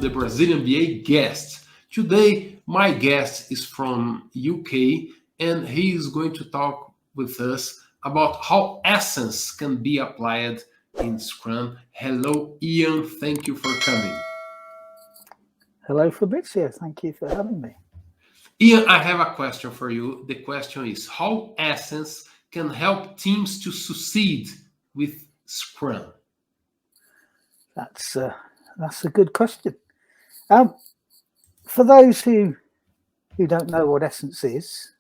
the Brazilian BA guest. Today, my guest is from UK, and he is going to talk with us about how Essence can be applied in Scrum. Hello, Ian. Thank you for coming. Hello, Fabrizio. Thank you for having me. Ian, I have a question for you. The question is how Essence can help teams to succeed with Scrum? That's a good question. For those who don't know what Essence is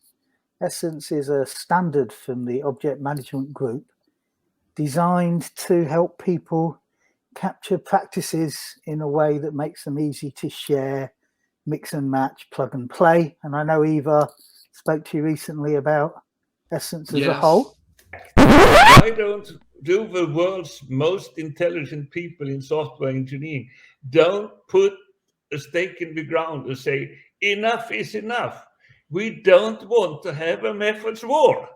a standard from the Object Management Group designed to help people capture practices in a way that makes them easy to share, mix and match, plug and play. And I know Eva spoke to you recently about Essence as a whole. Why don't the world's most intelligent people in software engineering don't put a stake in the ground and say, enough is enough. We don't want to have a methods war.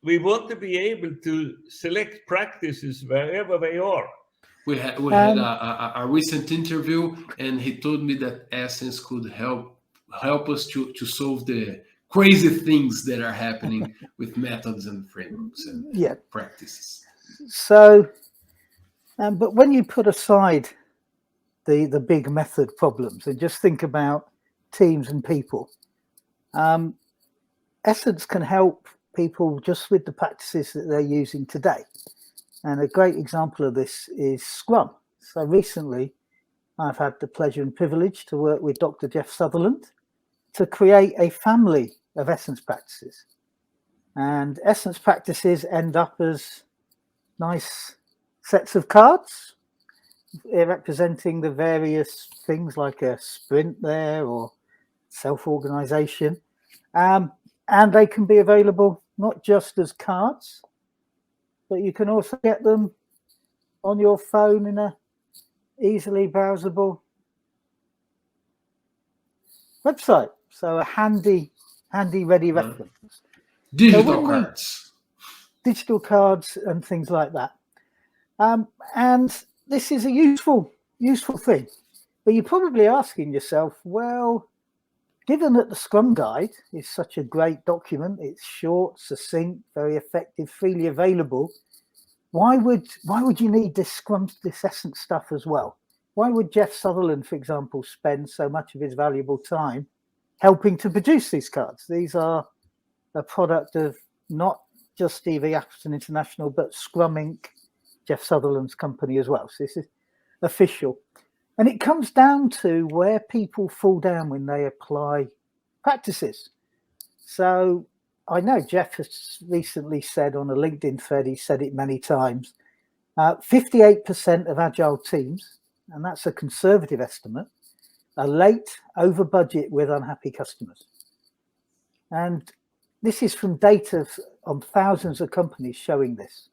We want to be able to select practices wherever they are. We had a recent interview, and he told me that Essence could help us to solve the crazy things that are happening with methods and frameworks and practices. So, but when you put aside the big method problems and just think about teams and people, Essence can help people just with the practices that they're using today. And a great example of this is Scrum. So recently, I've had the pleasure and privilege to work with Dr. Jeff Sutherland to create a family of Essence practices. And Essence practices end up as nice sets of cards representing the various things like a sprint there or self-organization. And they can be available not just as cards, but you can also get them on your phone in a easily browsable website. So a handy ready reference. Digital cards and things like that. And this is a useful thing. But you're probably asking yourself, well, given that the Scrum Guide is such a great document, it's short, succinct, very effective, freely available, why would you need this Essence stuff as well? Why would Jeff Sutherland, for example, spend so much of his valuable time helping to produce these cards? These are a product of not just Steve Appleton International, but Scrum Inc., Jeff Sutherland's company as well. So this is official. And it comes down to where people fall down when they apply practices. So I know Jeff has recently said on a LinkedIn thread, he said it many times, 58% of agile teams, and that's a conservative estimate, are late, over budget with unhappy customers. And this is from data on thousands of companies showing this.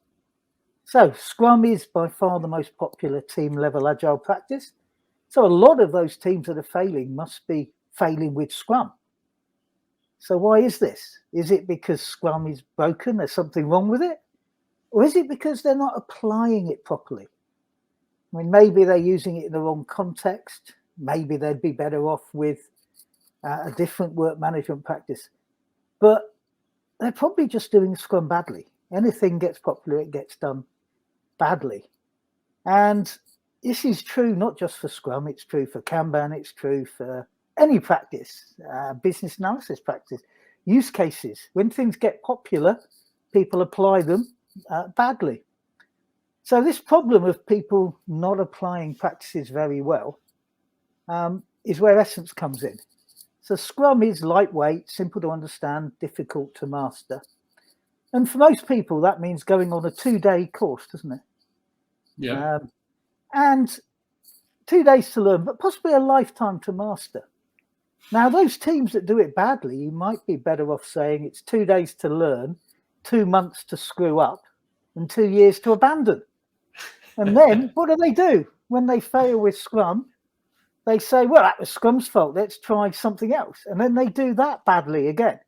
So Scrum is by far the most popular team level agile practice. So a lot of those teams that are failing must be failing with Scrum. So why is this? Is it because Scrum is broken? There's something wrong with it? Or is it because they're not applying it properly? I mean, maybe they're using it in the wrong context. Maybe they'd be better off with a different work management practice. But they're probably just doing Scrum badly. Anything gets popular, it gets done badly. And this is true not just for Scrum, it's true for Kanban, it's true for any practice, business analysis practice, use cases. When things get popular, people apply them badly. So this problem of people not applying practices very well is where Essence comes in. So Scrum is lightweight, simple to understand, difficult to master. And for most people, that means going on a 2-day course, doesn't it? Yeah. And 2 days to learn, but possibly a lifetime to master. Now, those teams that do it badly, you might be better off saying it's 2 days to learn, 2 months to screw up, and 2 years to abandon. And then what do? When they fail with Scrum, they say, well, that was Scrum's fault. Let's try something else. And then they do that badly again.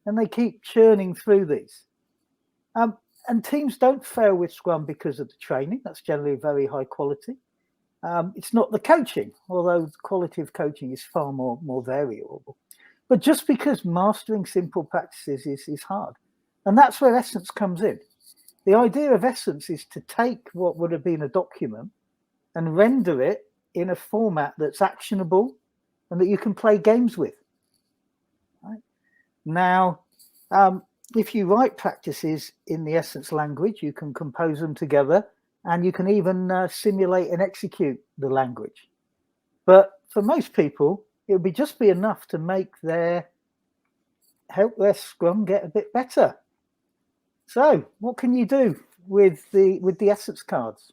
And they keep churning through these. And teams don't fail with Scrum because of the training. That's generally very high quality. It's not the coaching, although the quality of coaching is far more variable. But just because mastering simple practices is hard. And that's where Essence comes in. The idea of Essence is to take what would have been a document and render it in a format that's actionable and that you can play games with. Right? Now, if you write practices in the Essence language, you can compose them together, and you can even simulate and execute the language. But for most people, it would just be enough to help their Scrum get a bit better. So what can you do with the Essence cards?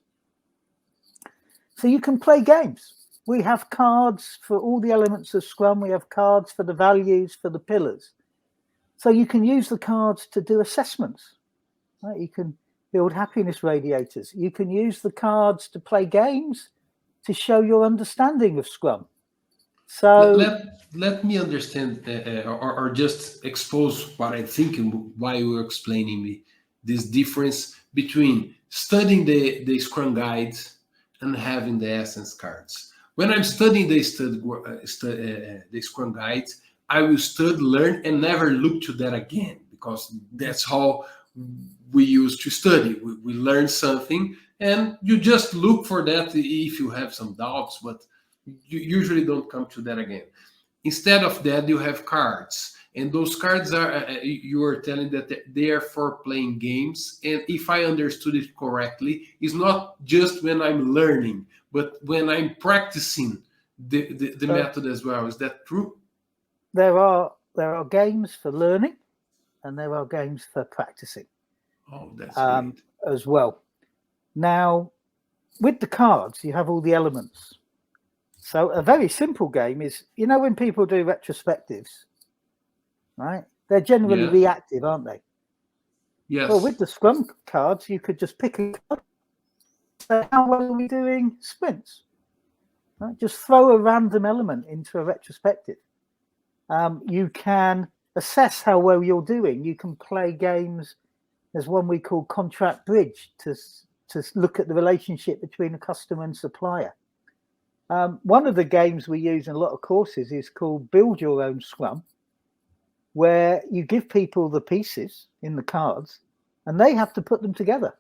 So you can play games. We have cards for all the elements of Scrum. We have cards for the values, for the pillars. So you can use the cards to do assessments. Right? You can build happiness radiators. You can use the cards to play games to show your understanding of Scrum. So let me understand or just expose what I'm thinking while you were explaining me this difference between studying the Scrum guides and having the Essence cards. When I'm studying the Scrum guides, I will study, learn, and never look to that again, because that's how we used to study. We learn something, and you just look for that if you have some doubts, but you usually don't come to that again. Instead of that, you have cards, and those cards are you are telling that they are for playing games. And if I understood it correctly, it's not just when I'm learning, but when I'm practicing the method as well. Is that true? There are games for learning, and there are games for practicing. Oh, that's great. As well. Now, with the cards, you have all the elements. So a very simple game is, when people do retrospectives, right? They're generally reactive, aren't they? Yes. Well, with the Scrum cards, you could just pick a card. So how well are we doing sprints? Right? Just throw a random element into a retrospective. You can assess how well you're doing. You can play games. There's one we call Contract Bridge to look at the relationship between a customer and supplier. One of the games we use in a lot of courses is called Build Your Own Scrum, where you give people the pieces in the cards and they have to put them together.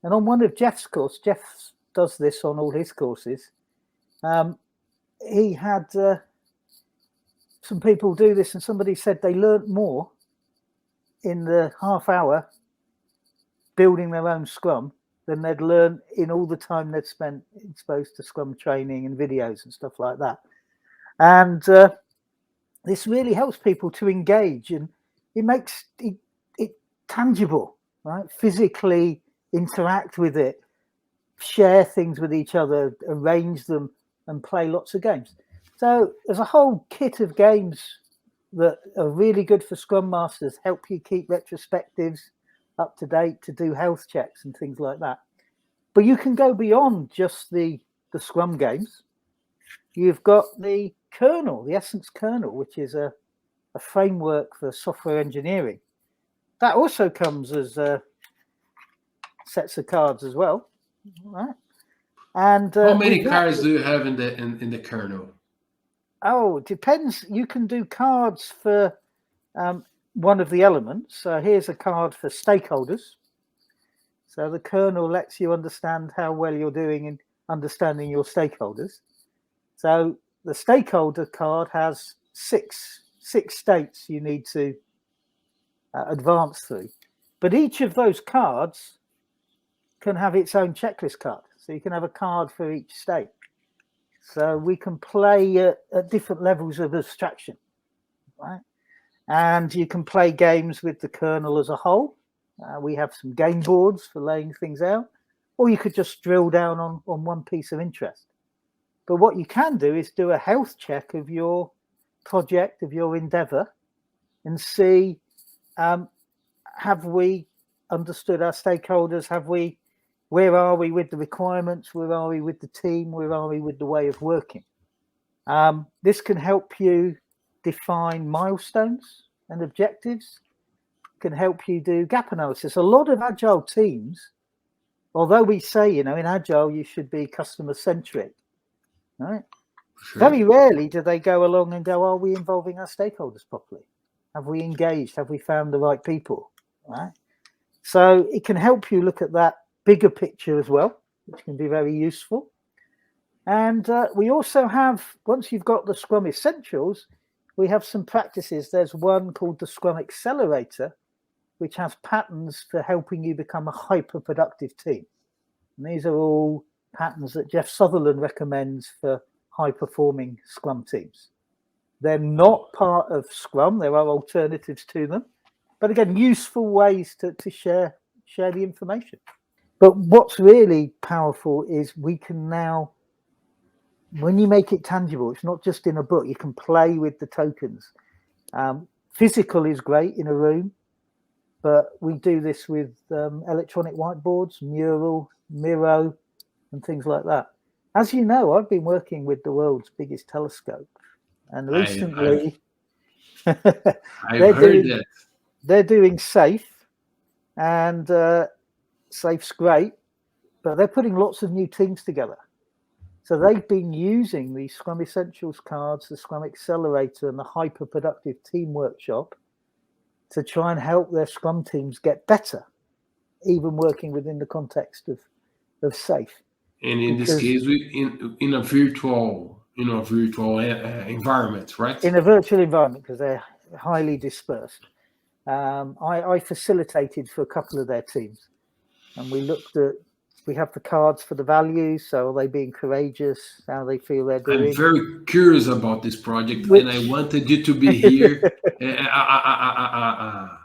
And on one of Jeff's courses, Jeff does this on all his courses, he had some people do this, and somebody said they learnt more in the half hour building their own Scrum than they'd learn in all the time they'd spent exposed to Scrum training and videos and stuff like that. And this really helps people to engage, and it makes it tangible, right? Physically interact with it, share things with each other, arrange them, and play lots of games. So there's a whole kit of games that are really good for Scrum Masters, help you keep retrospectives up to date, to do health checks and things like that. But you can go beyond just the Scrum games. You've got the kernel, the Essence kernel, which is a framework for software engineering. That also comes as sets of cards as well, right? And how many cards do you have in the kernel? Oh, it depends. You can do cards for one of the elements. Here's a card for stakeholders. So the kernel lets you understand how well you're doing in understanding your stakeholders. So the stakeholder card has six states you need to advance through. But each of those cards can have its own checklist card. So you can have a card for each state. So we can play at different levels of abstraction, right? And you can play games with the kernel as a whole. We have some game boards for laying things out, or you could just drill down on one piece of interest. But what you can do is do a health check of your project, of your endeavor, and see, have we understood our stakeholders? Where are we with the requirements? Where are we with the team? Where are we with the way of working? This can help you define milestones and objectives, can help you do gap analysis. A lot of agile teams although we say, in Agile, you should be customer centric, right? Sure. Very rarely do they go along and go, are we involving our stakeholders properly? Have we engaged? Have we found the right people? Right? So it can help you look at that bigger picture as well, which can be very useful. And we also have, once you've got the Scrum Essentials, we have some practices. There's one called the Scrum Accelerator, which has patterns for helping you become a hyper-productive team. And these are all patterns that Jeff Sutherland recommends for high-performing Scrum teams. They're not part of Scrum. There are alternatives to them. But again, useful ways to share the information. But what's really powerful is we can now, when you make it tangible, it's not just in a book, you can play with the tokens. Physical is great in a room, but we do this with electronic whiteboards, Mural, Miro, and things like that. As you know, I've been working with the world's biggest telescope, and recently they're doing SAFE, and SAFE's great, but they're putting lots of new teams together. So they've been using the Scrum Essentials cards, the Scrum Accelerator, and the Hyper Productive Team Workshop to try and help their Scrum teams get better, even working within the context of SAFE. And in this case, in a virtual environment, right? In a virtual environment, because they're highly dispersed. I facilitated for a couple of their teams, and we have the cards for the values. So are they being courageous? How they feel they're doing? I'm very curious about this project, and I wanted you to be here.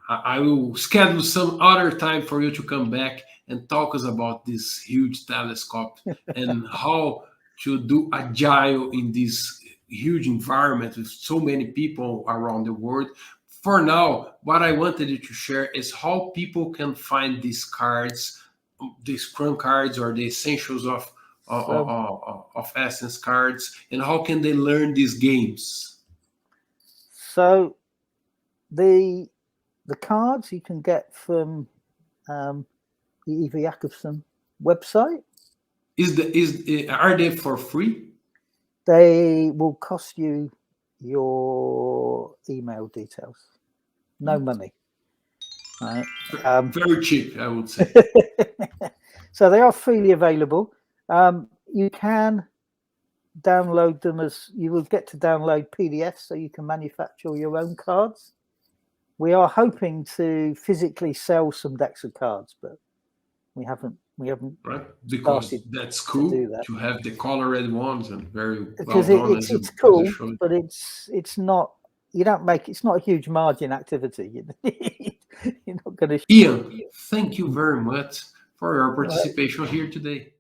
I will schedule some other time for you to come back and talk us about this huge telescope and how to do agile in this huge environment with so many people around the world. For now, what I wanted you to share is how people can find these cards, the Scrum cards or the essentials of Essence cards, and how can they learn these games? So the cards you can get from the Eva Jakobsen website. Are they for free? They will cost you your email details. No money. Right. Very cheap, I would say. So they are freely available. You can download them you will get to download PDFs, so you can manufacture your own cards. We are hoping to physically sell some decks of cards, but we haven't right, because that's cool to have the colored ones and very because well done. It's cool, but it's not. You don't make it's not a huge margin activity. You're not going to. Ian, thank you very much for your participation here today.